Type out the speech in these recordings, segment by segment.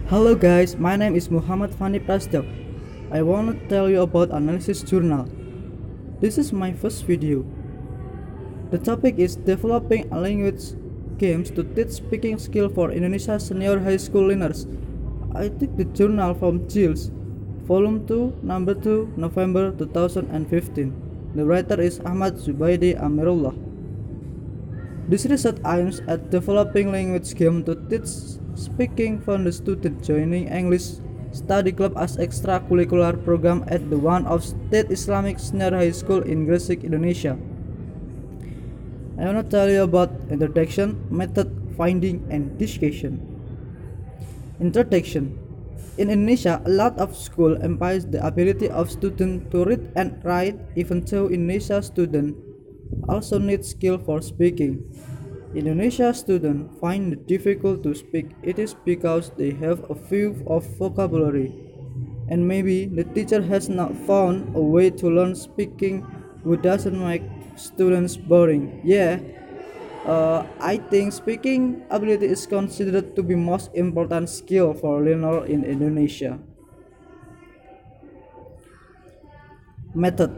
Hello guys, my name is Muhammad Fani Prasto. I want to tell you about analysis journal. This is my first video. The topic is developing a language games to teach speaking skill for Indonesia senior high school learners. I took the journal from Jills, volume 2, number 2, November 2015. The writer is Ahmad Zubaidi Amirullah. This research aims at developing language game to teach speaking for the student joining English study club as extracurricular program at the one of State Islamic Senior High School in Gresik, Indonesia. I want to tell you about introduction, method, finding, and discussion. Introduction. In Indonesia, a lot of school emphasize the ability of students to read and write, even though Indonesia students also need skill for speaking. Indonesia students find it difficult to speak. It is because they have a few of vocabulary, and maybe the teacher has not found a way to learn speaking which doesn't make students boring. I think speaking ability is considered to be most important skill for learner in Indonesia. Method.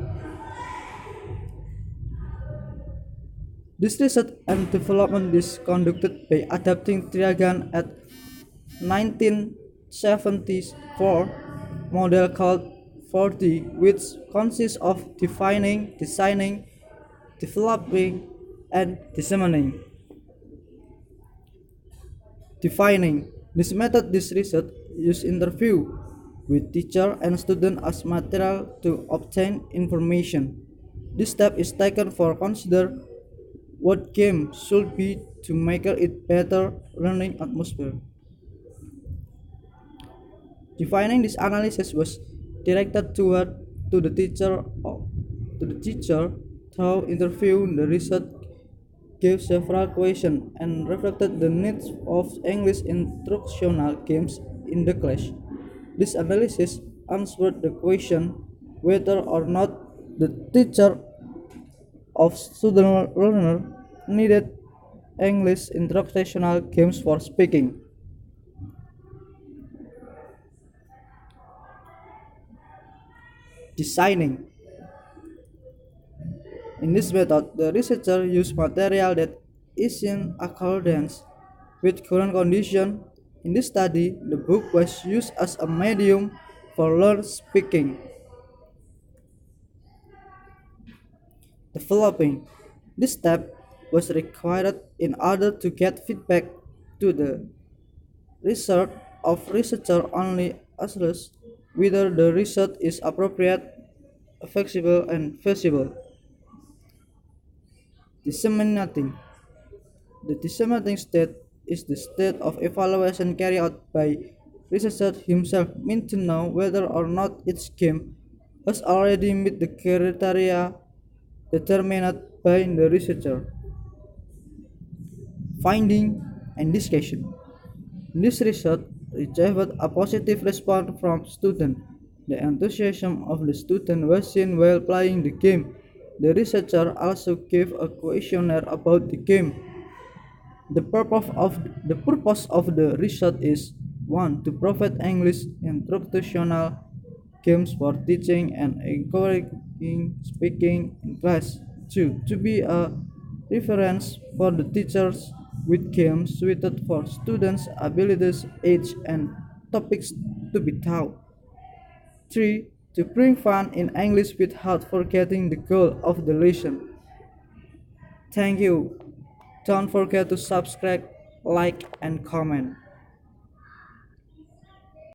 This research and development is conducted by adapting Triagan at 1974 model called 4D, which consists of defining, designing, developing, and disseminating. Defining. This method, this research, use interview with teacher and student as material to obtain information. This step is taken for consider what game should be to make it better learning atmosphere. Defining this analysis was directed toward to the teacher through interview. The research gave several questions and reflected the needs of English instructional games in the class. This analysis answered the question whether or not the teacher of student learner needed English instructional games for speaking. Designing. In this method, the researcher used material that is in accordance with current conditions. In this study, the book was used as a medium for learn speaking. Developing. This step was required in order to get feedback to the research of researcher only assess whether the research is appropriate, flexible, and feasible. Disseminating. The disseminating state is the state of evaluation carried out by researcher himself, meant to know whether or not its game has already met the criteria determined by the researcher. Finding and discussion. This research received a positive response from students. The enthusiasm of the student was seen while playing the game. The researcher also gave a questionnaire about the game. The purpose of the research is 1. To provide English instructional games for teaching and encouraging speaking in class. 2. To be a reference for the teachers with games suited for students' abilities, age, and topics to be taught. 3. To bring fun in English without forgetting the goal of the lesson. Thank you. Don't forget to subscribe, like, and comment.